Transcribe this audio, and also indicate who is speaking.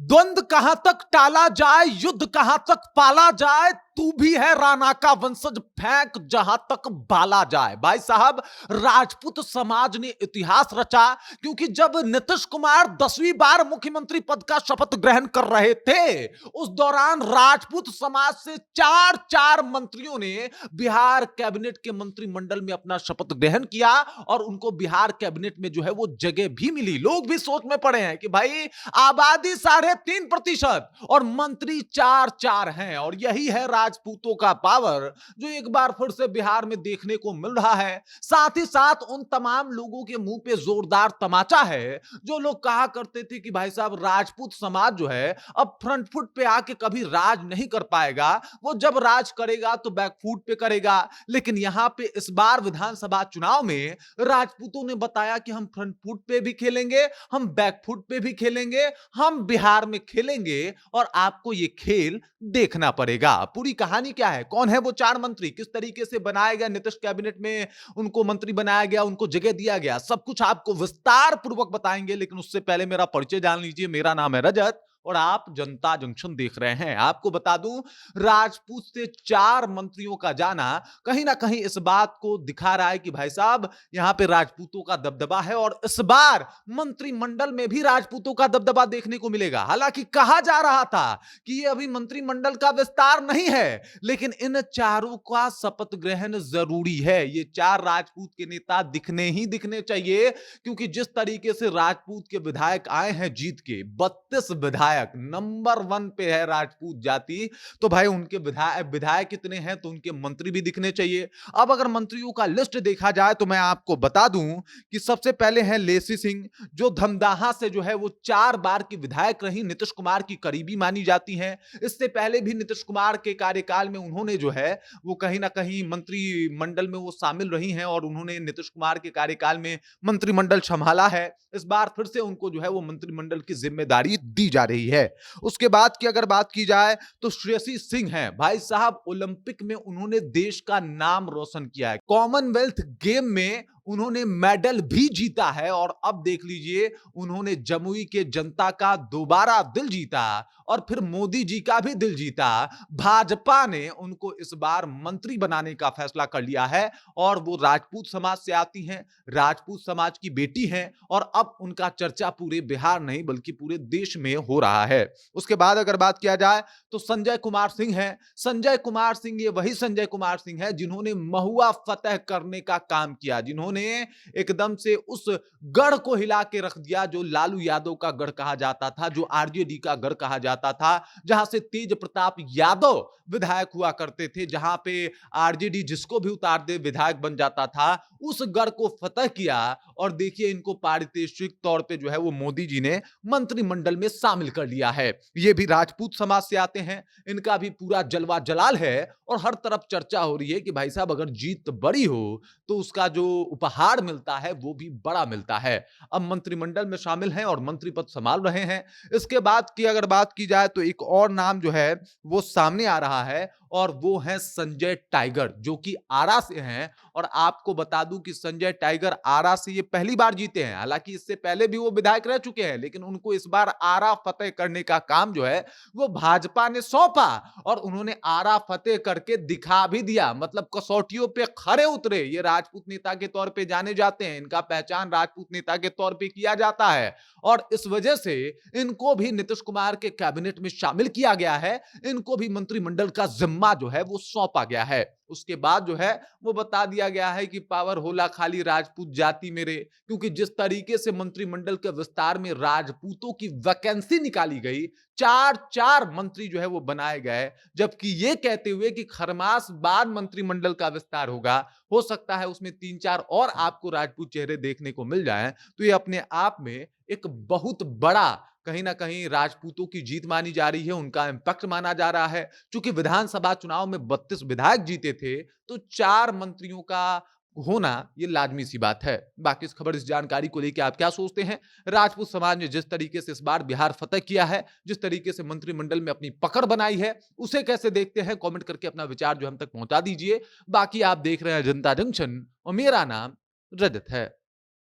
Speaker 1: द्वंद्व कहां तक टाला जाए, युद्ध कहां तक पाला जाए, तू भी है राणा का वंशज, फेंक जहां तक बाला जाए। भाई साहब, राजपूत समाज ने इतिहास रचा, क्योंकि जब नीतीश कुमार 10वीं बार मुख्यमंत्री पद का शपथ ग्रहण कर रहे थे, उस दौरान राजपूत समाज से चार चार मंत्रियों ने बिहार कैबिनेट के मंत्रिमंडल में अपना शपथ ग्रहण किया और उनको बिहार कैबिनेट में जो है वो जगह भी मिली। लोग भी सोच में पड़े हैं कि भाई, आबादी 3.5% और मंत्री चार चार हैं, और यही है राजपूतों का पावर जो एक बार फिर से बिहार में देखने को मिल रहा है। साथ ही साथ उन तमाम लोगों के मुंह पे जोरदार तमाचा है जो लोग कहा करते थे कि भाई साहब, राजपूत समाज जो है अब फ्रंट फुट पे आके कभी राज नहीं कर पाएगा, वो जब राज करेगा तो बैक फुट पे करेगा। लेकिन यहां पे इस बार विधानसभा चुनाव में राजपूतों ने बताया कि हम फ्रंट फुट पे भी खेलेंगे, हम बैक फुट पे भी खेलेंगे, हम बिहार में खेलेंगे और आपको ये खेल देखना पड़ेगा। पूरी कहानी क्या है, कौन है वो चार मंत्री, किस तरीके से बनाया गया नीतीश कैबिनेट में, उनको मंत्री बनाया गया, उनको जगह दिया गया, सब कुछ आपको विस्तार पूर्वक बताएंगे। लेकिन उससे पहले मेरा परिचय जान लीजिए। मेरा नाम है रजत और आप जनता जंक्शन देख रहे हैं। आपको बता दूं, राजपूत से चार मंत्रियों का जाना कहीं ना कहीं इस बात को दिखा रहा है कि भाई साहब, यहां पे राजपूतों का दबदबा है और इस बार मंत्रिमंडल में भी राजपूतों का दबदबा देखने को मिलेगा। हालांकि कहा जा रहा था कि ये अभी मंत्रिमंडल का विस्तार नहीं है, लेकिन इन चारों का शपथ ग्रहण जरूरी है। ये चार राजपूत के नेता दिखने ही दिखने चाहिए, क्योंकि जिस तरीके से राजपूत के विधायक आए हैं जीत के, 32 विधायक, नंबर 1 पे है राजपूत जाति, तो भाई उनके विधायक कितने हैं तो उनके मंत्री भी दिखने चाहिए। अब अगर मंत्रियों का लिस्ट देखा जाए तो मैं आपको बता दूं कि सबसे पहले है लेसी सिंह, जो धमदाहा से जो है वो 4 बार की विधायक रही, नीतीश कुमार की करीबी मानी जाती हैं। इससे पहले भी नीतीश कुमार के कार्यकाल में उन्होंने जो है वो कहीं ना कहीं मंत्रिमंडल में वो शामिल रही हैं और उन्होंने नीतीश कुमार के कार्यकाल में मंत्रिमंडल संभाला है। इस बार फिर से उनको जो है वो मंत्रिमंडल की जिम्मेदारी दी जा रही है। उसके बाद की अगर बात की जाए तो श्रेयसी सिंह हैं। भाई साहब, ओलंपिक में उन्होंने देश का नाम रोशन किया है, कॉमनवेल्थ गेम में उन्होंने मेडल भी जीता है, और अब देख लीजिए, उन्होंने जमुई के जनता का दोबारा दिल जीता और फिर मोदी जी का भी दिल जीता। भाजपा ने उनको इस बार मंत्री बनाने का फैसला कर लिया है और वो राजपूत समाज से आती हैं, राजपूत समाज की बेटी हैं, और अब उनका चर्चा पूरे बिहार नहीं बल्कि पूरे देश में हो रहा है। उसके बाद अगर बात किया जाए तो संजय कुमार सिंह हैं। संजय कुमार सिंह, ये वही संजय कुमार सिंह है जिन्होंने महुआ फतेह करने का काम किया, जिन्होंने एकदम से उस गढ़ को हिला के रख दिया जो लालू यादव का गढ़ कहा जाता था, जो आरजेडी का गढ़ कहा जाता था, जहां से तेज प्रताप यादव विधायक हुआ करते थे, जहां पे आरजेडी जिसको भी उतार दे विधायक बन जाता था। उस गढ़ को फतेह किया और देखिए, इनको पारितोषिक तौर पे जो है वो मोदी जी ने मंत्रिमंडल में शामिल कर लिया है। ये भी राजपूत समाज से आते हैं, इनका भी पूरा जलवा जलाल है और हर तरफ चर्चा हो रही है कि भाई साहब, अगर जीत बड़ी हो तो उसका जो उपहार मिलता है वो भी बड़ा मिलता है। अब मंत्रिमंडल में शामिल हैं और मंत्री पद संभाल रहे हैं। इसके बाद की अगर बात की जाए तो एक और नाम जो है वो सामने आ रहा है और वो है संजय टाइगर, जो कि आरा से हैं। और आपको बता दूं कि संजय टाइगर आरा से ये पहली बार जीते हैं। हालांकि इससे पहले भी वो विधायक रह चुके हैं, लेकिन उनको इस बार आरा फतेह करने का काम जो है वो भाजपा ने सौंपा और उन्होंने आरा फतेह करके दिखा भी दिया। मतलब कसौटियों पे खरे उतरे। ये राजपूत नेता के तौर पे जाने जाते हैं, इनका पहचान राजपूत नेता के तौर पे किया जाता है और इस वजह से इनको भी नीतीश कुमार के कैबिनेट में शामिल किया गया है। इनको भी मंत्रिमंडल का जिम्मा जो है वो सौंपा गया है। उसके बाद जो है वो बता दिया गया है कि पावर होला खाली राजपूत जाति मेरे, क्योंकि जिस तरीके से मंत्रिमंडल के विस्तार में राजपूतों की वैकेंसी निकाली गई, चार चार मंत्री जो है वो बनाए गए, जबकि ये कहते हुए कि खरमास बाद मंत्रिमंडल का विस्तार होगा, हो सकता है उसमें 3-4 और आपको राजपूत चेहरे देखने को मिल जाएं। तो ये अपने आप में एक बहुत बड़ा कहीं ना कहीं राजपूतों की जीत मानी जा रही है, उनका इंपैक्ट माना जा रहा है। चूंकि विधानसभा चुनाव में 32 विधायक जीते थे, तो 4 मंत्रियों का होना ये लाजमी सी बात है। बाकी इस खबर, इस जानकारी को लेकर आप क्या सोचते हैं? राजपूत समाज ने जिस तरीके से इस बार बिहार फतेह किया है, जिस तरीके से मंत्रिमंडल में अपनी पकड़ बनाई है, उसे कैसे देखते हैं? कमेंट करके अपना विचार जो हम तक पहुंचा दीजिए। बाकी आप देख रहे हैं जनता जंक्शन और मेरा नाम रजत है।